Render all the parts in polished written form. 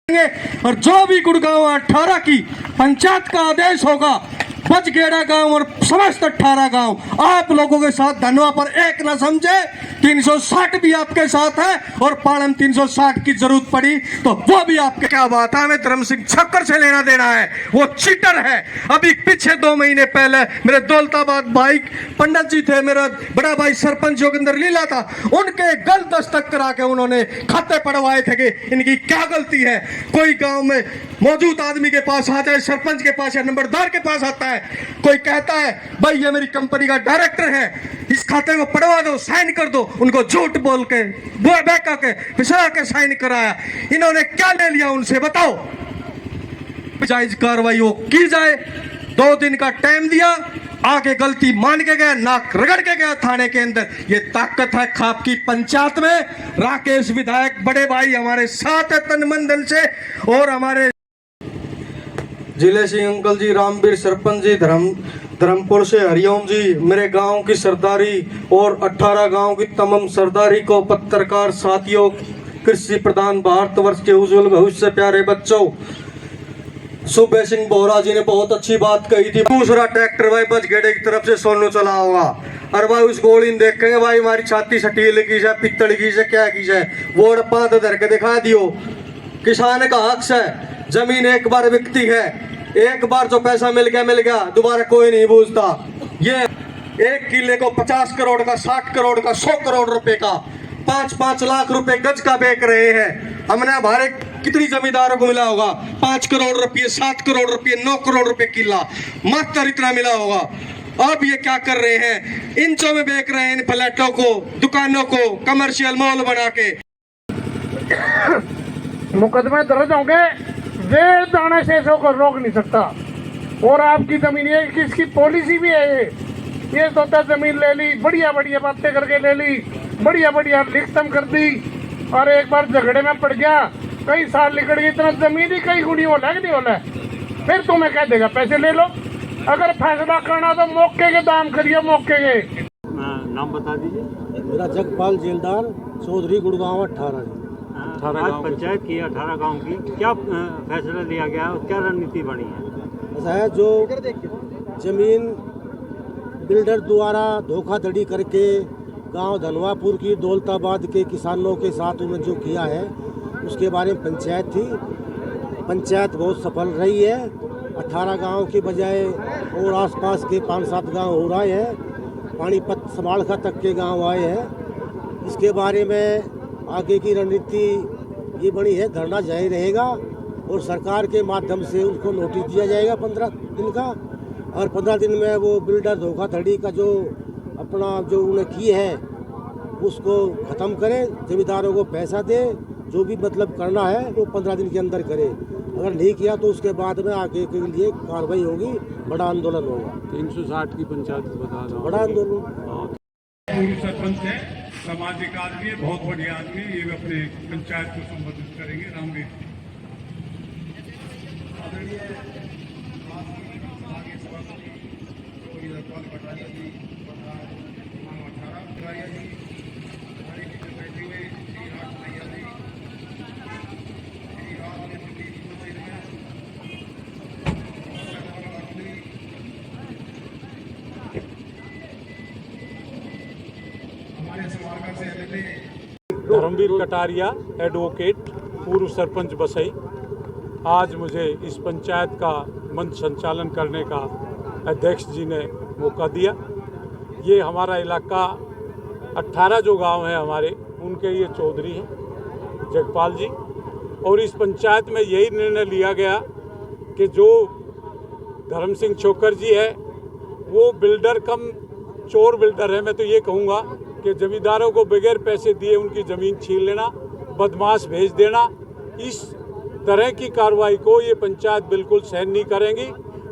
और जो भी गुड़गांव 18 की पंचायत का आदेश होगा, बचगेड़ा गांव और समस्त 18 गांव आप लोगों के साथ धनवा पर एक न समझे। 360 भी आपके साथ है और पालम 360 की जरूरत पड़ी तो वो भी आपके। क्या बात है, हमें धर्म सिंह छक्कर से लेना देना है, वो चीटर है। अभी पीछे 2 महीने पहले मेरे दौलताबाद भाई पंडित जी थे, मेरा बड़ा भाई सरपंच जोगिंदर लीला था, उनके गल दस्तक करा के उन्होंने खाते पढ़वाए थे कि इनकी क्या गलती है। कोई गांव में मौजूद आदमी के पास आ जाए, सरपंच के पास या नंबरदार के पास आता है, कोई कहता है भाई ये मेरी कंपनी का डायरेक्टर है, इस खाते को पढ़वा दो, साइन कर दो, उनको झूठ बोल के बहका के फिसला के साइन कराया। इन्होंने क्या ले लिया उनसे बताओ। जायज कार्रवाई हो की जाए, 2 दिन का टाइम दिया, आगे गलती मान के गया, नाक रगड़ के गया थाने के अंदर। ये ताकत है खाप की पंचायत में। राकेश विधायक बड़े भाई हमारे साथ है तन मन धन से, और हमारे जिले सिंह अंकल जी, रामवीर सरपंच जी, धर्मपुर से हरिओम जी, मेरे गांव की सरदारी और 18 गांव की तमाम सरदारी को, पत्रकार साथियों, कृषि प्रधान भारतवर्ष के उज्जवल भविष्य से प्यारे बच्चों, सुबह सिंह बोहरा जी ने बहुत अच्छी बात कही थी। दूसरा ट्रैक्टर भाई बचगेड़े की तरफ से सोनू चला होगा, और भाई उस गोली देखेंगे भाई हमारी छाती सटील की है, पित्तल की है, क्या की है, वो पांच धर के दिखा दियो। किसान का हक है, जमीन एक बार बिकती है, एक बार जो पैसा मिल गया, दोबारा कोई नहीं पूछता। ये 1 किले को 50 करोड़ का, 60 करोड़ का, 100 करोड़ रुपए का, 5-5 लाख रुपए गज का बेच रहे हैं। हमने हमारे कितनी जमींदारों को मिला होगा, 5 करोड़ रुपए, 7 करोड़ रुपए, 9 करोड़ रुपए किला, मात्र इतना मिला होगा। अब ये क्या कर रहे हैं, इंचों में बेच रहे हैं इन फ्लैटों को, दुकानों को, कमर्शियल मॉल बना के। मुकदमे दर्ज होंगे, वेड़ दाने से इसको रोक नहीं सकता। और आपकी जमीन, ये किसकी पॉलिसी भी है, ये सोचा जमीन ले ली, बढ़िया बढ़िया बातें करके ले ली, बढ़िया बढ़िया लिखतम कर दी, और एक बार झगड़े में पड़ गया, कई साल निकल गई, इतना जमीन ही कई गुनी होला कि नहीं होला, फिर तुम्हें कह देगा पैसे ले लो। अगर फैसला करना तो मौके के दाम करिए, मौके के। नाम बता दीजिए। मेरा जगपाल जेलदार, चौधरी, गुड़गांव 18। आज पंचायत की 18 गांव की क्या फैसला लिया गया और क्या रणनीति बनी है? ऐसा है, जो जमीन बिल्डर द्वारा धोखाधड़ी करके गांव धनवापुर की दौलताबाद के किसानों के साथ उन्होंने जो किया है, उसके बारे में पंचायत थी। पंचायत बहुत सफल रही है। 18 गांव के बजाय और आसपास के 5-7 गांव हो रहे हैं, पानीपत समालखा तक के गांव आए हैं। इसके बारे में आगे की रणनीति ये बनी है, धरना जारी रहेगा और सरकार के माध्यम से उनको नोटिस दिया जाएगा 15 दिन का, और 15 दिन में वो बिल्डर धोखाधड़ी का जो अपना जो उन्हें की है उसको ख़त्म करें, जमींदारों को पैसा दे, जो भी मतलब करना है वो 15 दिन के अंदर करे। अगर नहीं किया तो उसके बाद में आगे के लिए कार्रवाई होगी, बड़ा आंदोलन होगा। 360 की पंचायत बता दो, बड़ा आंदोलन। पूर्व सरपंच है, सामाजिक आदमी है, बहुत बढ़िया आदमी है। ये अपने पंचायत को संबोधित करेंगे। रामवीर धर्मवीर कटारिया, एडवोकेट, पूर्व सरपंच बसई। आज मुझे इस पंचायत का मंच संचालन करने का अध्यक्ष जी ने मौका दिया। ये हमारा इलाका 18 जो गांव हैं हमारे, उनके ये चौधरी हैं जगपाल जी, और इस पंचायत में यही निर्णय लिया गया कि जो धर्म सिंह छोकर जी है वो बिल्डर कम चोर बिल्डर है। मैं तो ये कहूँगा कि जमींदारों को बगैर पैसे दिए उनकी ज़मीन छीन लेना, बदमाश भेज देना, इस तरह की कार्रवाई को ये पंचायत बिल्कुल सहन नहीं करेंगी।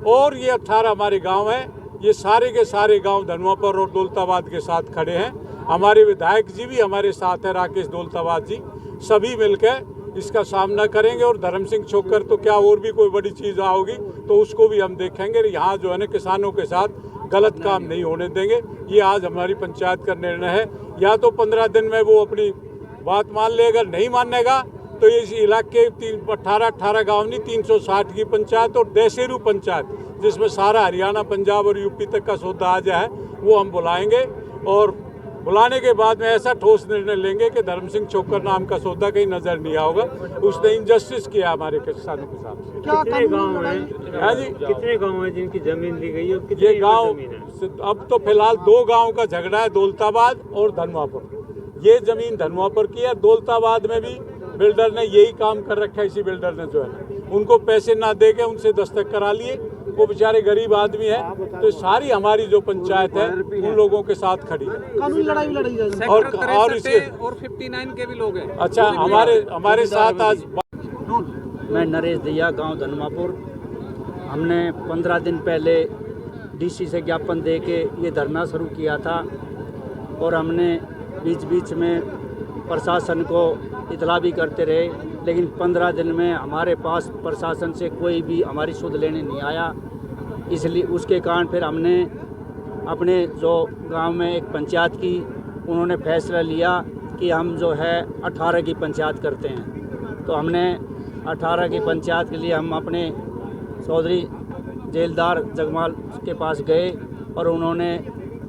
और ये 18 हमारे गांव हैं, ये सारे के सारे गांव धनवापुर और दौलताबाद के साथ खड़े हैं। हमारे विधायक जी भी हमारे साथ हैं, राकेश दौलताबाद जी, सभी मिलकर इसका सामना करेंगे। और धर्म सिंह छोकर तो क्या और भी कोई बड़ी चीज़ होगी तो उसको भी हम देखेंगे। यहाँ जो है ना किसानों के साथ गलत काम नहीं होने देंगे। ये आज हमारी पंचायत का निर्णय है। या तो 15 दिन में वो अपनी बात मान ले, अगर नहीं मानेगा तो इस इलाके के 18 गांव नहीं 360 की पंचायत और देशेरू पंचायत जिसमें सारा हरियाणा, पंजाब और यूपी तक का सौदा आ जाए वो हम बुलाएंगे। और बुलाने के बाद में ऐसा ठोस निर्णय लेंगे कि धर्म सिंह छोकर नाम का सौदा कहीं नजर नहीं आओगा। उसने इंजस्टिस किया हमारे किसानों के साथ। कितने गांव हैं? हाँ जी, कितने गांव हैं जिनकी जमीन ली गई है और कितनी ये गांव जमीन है? अब तो फिलहाल 2 गांव का झगड़ा है, दौलताबाद और धनवापुर। ये जमीन धनवापुर की है। दौलताबाद में भी बिल्डर ने यही काम कर रखा है। इसी बिल्डर ने जो है उनको पैसे ना दे के उनसे दस्तखत करा लिए। वो बेचारे गरीब आदमी है। तो सारी हमारी जो पंचायत है उन लोगों के साथ खड़ी है। कानूनी लड़ाई भी लड़ी जाएगी। और इसके और 59 के भी लोग हैं। अच्छा, हमारे साथ आज मैं नरेश दैया, गांव धनवापुर। हमने 15 दिन पहले डीसी से ज्ञापन दे के ये धरना शुरू किया था और हमने बीच बीच में प्रशासन को इतला भी करते रहे, लेकिन 15 दिन में हमारे पास प्रशासन से कोई भी हमारी सुध लेने नहीं आया। इसलिए उसके कारण फिर हमने अपने जो गांव में एक पंचायत की, उन्होंने फैसला लिया कि हम जो है 18 की पंचायत करते हैं। तो हमने 18 की पंचायत के लिए हम अपने चौधरी जेलदार जगमाल के पास गए और उन्होंने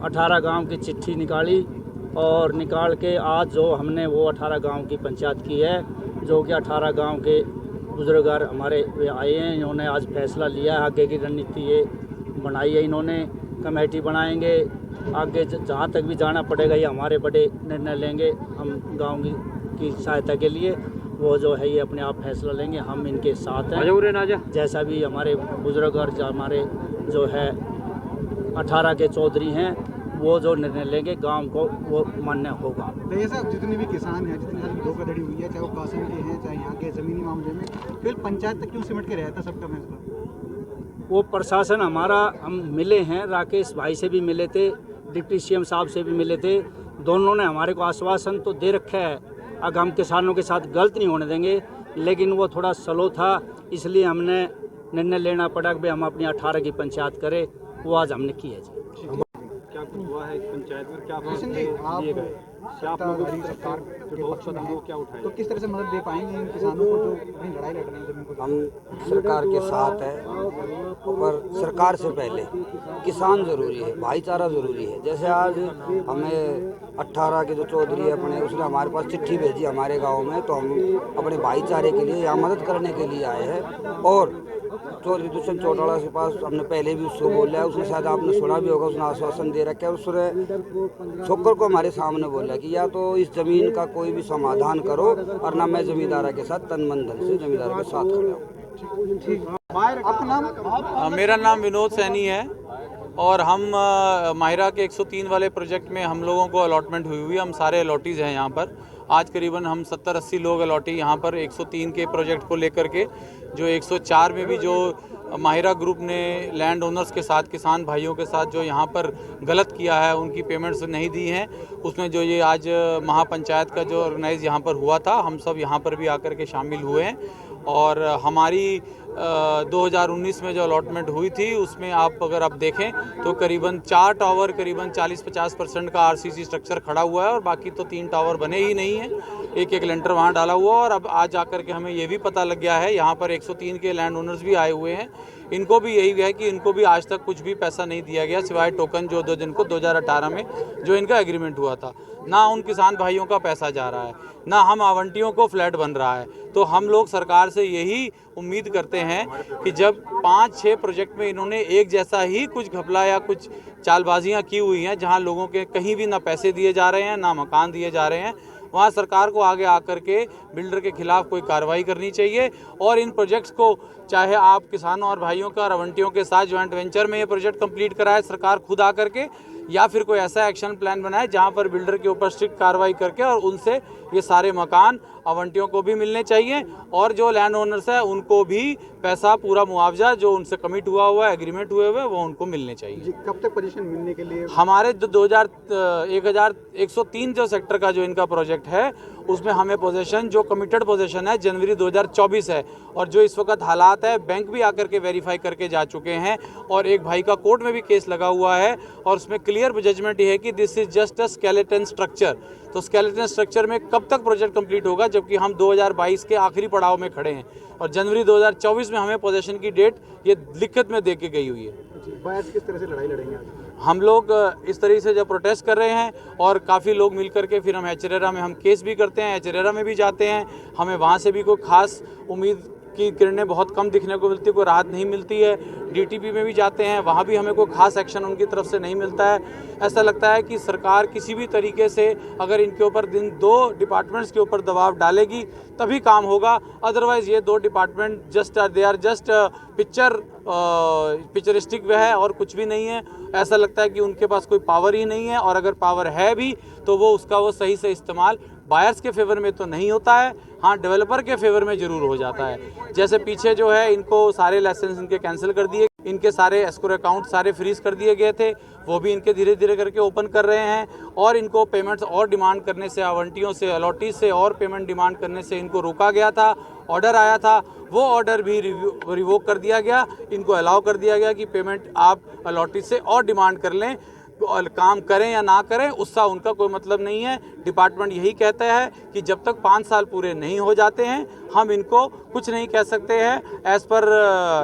18 गांव की चिट्ठी निकाली और निकाल के आज जो हमने वो 18 गांव की पंचायत की है, जो कि 18 गांव के बुजुर्ग हमारे वे आए हैं। इन्होंने आज फैसला लिया है, आगे की रणनीति ये बनाई है। इन्होंने कमेटी बनाएंगे, आगे जहाँ तक भी जाना पड़ेगा ये हमारे बड़े निर्णय लेंगे। हम गाँव की सहायता के लिए वो जो है ये अपने आप फैसला लेंगे। हम इनके साथ हैं। जैसा भी हमारे बुजुर्ग और हमारे जो है 18 के चौधरी हैं वो जो निर्णय लेंगे गांव को वो मान्य होगा। देखिए साहब, जितने भी किसान हैं, जितनी सारी धोखाधड़ी हुई है, चाहे वो कासिम के हैं चाहे यहाँ के ज़मीनी मामले में, फिर पंचायत तक क्यों सिमट के रहता सबका फैसला? वो प्रशासन हमारा, हम मिले हैं, राकेश भाई से भी मिले थे, डिप्टी सीएम साहब से भी मिले थे। दोनों ने हमारे को आश्वासन तो दे रखा है, अगर हम किसानों के साथ गलत नहीं होने देंगे, लेकिन वो थोड़ा स्लो था, इसलिए हमने निर्णय लेना पड़ा कि भाई हम अपनी 18 की पंचायत करें। वो आज हमने की है जी। क्या कुछ हुआ है इस पंचायत में? क्या किशन जी, आप सरकार के पक्ष में हैं, तो किस तरह से मदद दे पाएंगे इन किसानों को जो अपनी लड़ाई लड़ रहे हैं जमीन को? हम सरकार के साथ है, पर सरकार से पहले किसान ज़रूरी है, भाईचारा ज़रूरी है। जैसे आज हमें 18 के जो चौधरी है अपने, उसने हमारे पास चिट्ठी भेजी हमारे गांव में, तो हम अपने भाईचारे के लिए यहाँ मदद करने के लिए आए हैं। और चौधरी दुष्यंत चौटाला के पास हमने पहले भी उसको बोला है, उसने शायद आपने सुना भी होगा, उसने आश्वासन दे रखा है। उसने छोकर को हमारे सामने बोला कि या तो इस ज़मीन का कोई भी समाधान करो, और ना मैं जमींदारा के साथ तन मन धन से जमींदार के साथ खड़ा हूँ। आपका नाम? मेरा नाम विनोद सैनी है और हम माहिरा के 103 वाले प्रोजेक्ट में हम लोगों को अलॉटमेंट हुई। हम सारे अलॉटीज़ हैं यहाँ पर। आज करीबन हम 70-80 लोग अलॉटी यहाँ पर 103 के प्रोजेक्ट को लेकर के, जो 104 में भी जो माहिरा ग्रुप ने लैंड ओनर्स के साथ, किसान भाइयों के साथ जो यहाँ पर गलत किया है, उनकी पेमेंट्स नहीं दी हैं, उसमें जो ये आज महापंचायत का जो ऑर्गेनाइज यहाँ पर हुआ था, हम सब यहाँ पर भी आकर के शामिल हुए हैं। और हमारी 2019 में जो अलॉटमेंट हुई थी उसमें अगर आप देखें तो करीबन 4 टावर, करीबन 40-50% का आरसीसी स्ट्रक्चर खड़ा हुआ है और बाकी तो 3 टावर बने ही नहीं हैं। एक लेंटर वहाँ डाला हुआ। और अब आज आकर के हमें ये भी पता लग गया है, यहाँ पर 103 के लैंड ओनर्स भी आए हुए हैं, इनको भी यही है कि इनको भी आज तक कुछ भी पैसा नहीं दिया गया, सिवाय टोकन जो दो जिनको 2018 में जो इनका एग्रीमेंट हुआ था। ना उन किसान भाइयों का पैसा जा रहा है, ना हम आवंटियों को फ्लैट बन रहा है। तो हम लोग सरकार से यही उम्मीद करते हैं कि जब 5-6 प्रोजेक्ट में इन्होंने एक जैसा ही कुछ घपला या कुछ चालबाजियां की हुई हैं, जहां लोगों के कहीं भी ना पैसे दिए जा रहे हैं, ना मकान दिए जा रहे हैं, वहाँ सरकार को आगे आकर के बिल्डर के खिलाफ कोई कार्रवाई करनी चाहिए। और इन प्रोजेक्ट्स को चाहे आप किसानों और भाइयों का आवंटियों के साथ ज्वाइंट वेंचर में ये प्रोजेक्ट कंप्लीट कराए सरकार खुद आकर के, या फिर कोई ऐसा एक्शन प्लान बनाए जहां पर बिल्डर के ऊपर स्ट्रिक्ट कार्रवाई करके और उनसे ये सारे मकान आवंटियों को भी मिलने चाहिए, और जो लैंड ओनर्स है उनको भी पैसा, पूरा मुआवजा जो उनसे कमिट हुआ है, एग्रीमेंट हुए हुए, वो उनको मिलने चाहिए। कब तक पोजीशन मिलने के लिए? हमारे जो 1103 जो सेक्टर का जो इनका प्रोजेक्ट है उसमें हमें पोजीशन जो कमिटेड पोजीशन है जनवरी 2024 है, और जो इस वक्त हालात है बैंक भी आकर के वेरीफाई करके जा चुके हैं, और एक भाई का कोर्ट में भी केस लगा हुआ है और उसमें क्लियर जजमेंट ये है कि this is just a skeleton structure. तो स्केलेटन स्ट्रक्चर में कब तक प्रोजेक्ट कंप्लीट होगा, जबकि हम 2022 के आखिरी पड़ाव में खड़े हैं और जनवरी 2024 में हमें पोजीशन की डेट ये लिखित में दे के गई हुई है। बायर्स किस तरह से लड़ाई लड़ेंगे आज? हम लोग इस तरीके से जब प्रोटेस्ट कर रहे हैं और काफ़ी लोग मिल करके फिर हम एचरेरा में हम केस भी करते हैं, एचरेरा में भी जाते हैं, हमें वहाँ से भी कोई खास उम्मीद की किरणें बहुत कम दिखने को मिलती है, कोई राहत नहीं मिलती है। डीटीपी में भी जाते हैं, वहाँ भी हमें कोई खास एक्शन उनकी तरफ से नहीं मिलता है। ऐसा लगता है कि सरकार किसी भी तरीके से अगर इनके ऊपर इन दो डिपार्टमेंट्स के ऊपर दबाव डालेगी तभी काम होगा, अदरवाइज़ ये दो डिपार्टमेंट दे आर जस्ट पिक्चरिस्टिक वे है और कुछ भी नहीं है। ऐसा लगता है कि उनके पास कोई पावर ही नहीं है, और अगर पावर है भी तो वो सही से इस्तेमाल बायर्स के फेवर में तो नहीं होता है, हाँ डेवलपर के फेवर में ज़रूर हो जाता है। जैसे पीछे जो है इनको सारे लाइसेंस इनके कैंसिल कर दिए, इनके सारे एस्क्रो अकाउंट सारे फ्रीज कर दिए गए थे, वो भी इनके धीरे धीरे करके ओपन कर रहे हैं, और इनको पेमेंट्स और डिमांड करने से, आवंटियों से, अलॉटीज से और पेमेंट डिमांड करने से इनको रोका गया था। ऑर्डर आया था, वो ऑर्डर भी रिवोक कर दिया गया, इनको अलाउ कर दिया गया कि पेमेंट आप अलॉटीज से और डिमांड कर लें, और काम करें या ना करें उसका उनका कोई मतलब नहीं है। डिपार्टमेंट यही कहता है कि जब तक 5 साल पूरे नहीं हो जाते हैं हम इनको कुछ नहीं कह सकते हैं। एज़ पर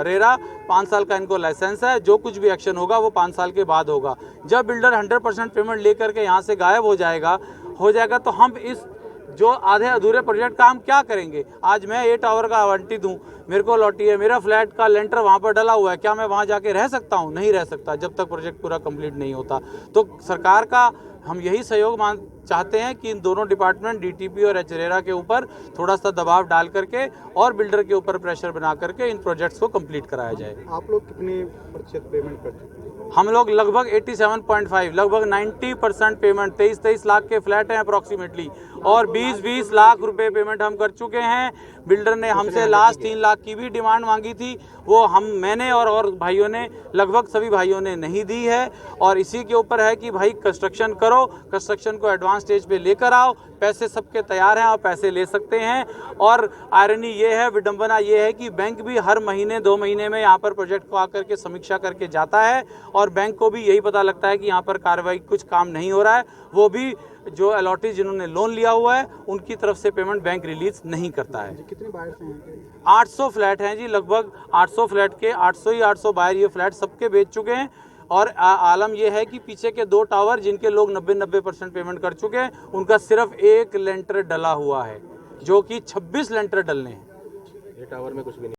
रेरा 5 साल का इनको लाइसेंस है, जो कुछ भी एक्शन होगा वो 5 साल के बाद होगा। जब बिल्डर 100% पेमेंट लेकर के यहाँ से गायब हो जाएगा तो हम इस जो आधे अधूरे प्रोजेक्ट का हम क्या करेंगे। आज मैं ये टावर का आवंटित हूँ, मेरे को लौटी है, मेरा फ्लैट का लेंटर वहाँ पर डला हुआ है, क्या मैं वहाँ जाके रह सकता हूँ? नहीं रह सकता जब तक प्रोजेक्ट पूरा कंप्लीट नहीं होता। तो सरकार का हम यही सहयोग चाहते हैं कि इन दोनों डिपार्टमेंट डीटीपी और एचरेरा के ऊपर थोड़ा सा दबाव डाल करके और बिल्डर के ऊपर प्रेशर बना करके इन प्रोजेक्ट्स को कंप्लीट कराया जाए। आप लोग कितने प्रतिशत पेमेंट कर चुके हैं? हम लोग लगभग 87.5 लगभग 90% पेमेंट, 23 लाख के फ्लैट हैं अप्रॉक्सीमेटली, और 20 लाख रुपए पेमेंट हम कर चुके हैं। बिल्डर ने हमसे लास्ट 3 लाख की भी डिमांड मांगी थी, वो मैंने और भाइयों ने, लगभग सभी भाइयों ने नहीं दी है। और इसी के ऊपर है कि भाई कंस्ट्रक्शन करो, कंस्ट्रक्शन को एडवांस स्टेज पे लेकर आओ, पैसे सबके तैयार हैं, आप पैसे ले सकते हैं। और आयरनी ये है, विडंबना ये है कि बैंक भी हर महीने 2 महीने में यहाँ पर प्रोजेक्ट को आकर के समीक्षा करके जाता है, और बैंक को भी यही पता लगता है कि यहाँ पर कार्रवाई कुछ काम नहीं हो रहा है। वो भी जो अलॉटी जिन्होंने लोन लिया हुआ है उनकी तरफ से पेमेंट बैंक रिलीज नहीं करता है। कितने बायर्स हैं? 800 फ्लैट हैं जी, लगभग 800 फ्लैट के 800 बायर ये फ्लैट सबके बेच चुके हैं। और आलम यह है कि पीछे के 2 टावर जिनके लोग 90% पेमेंट कर चुके हैं, उनका सिर्फ 1 लेंटर डला हुआ है, जो कि 26 लेंटर डलने हैं। ये टावर में कुछ भी नहीं।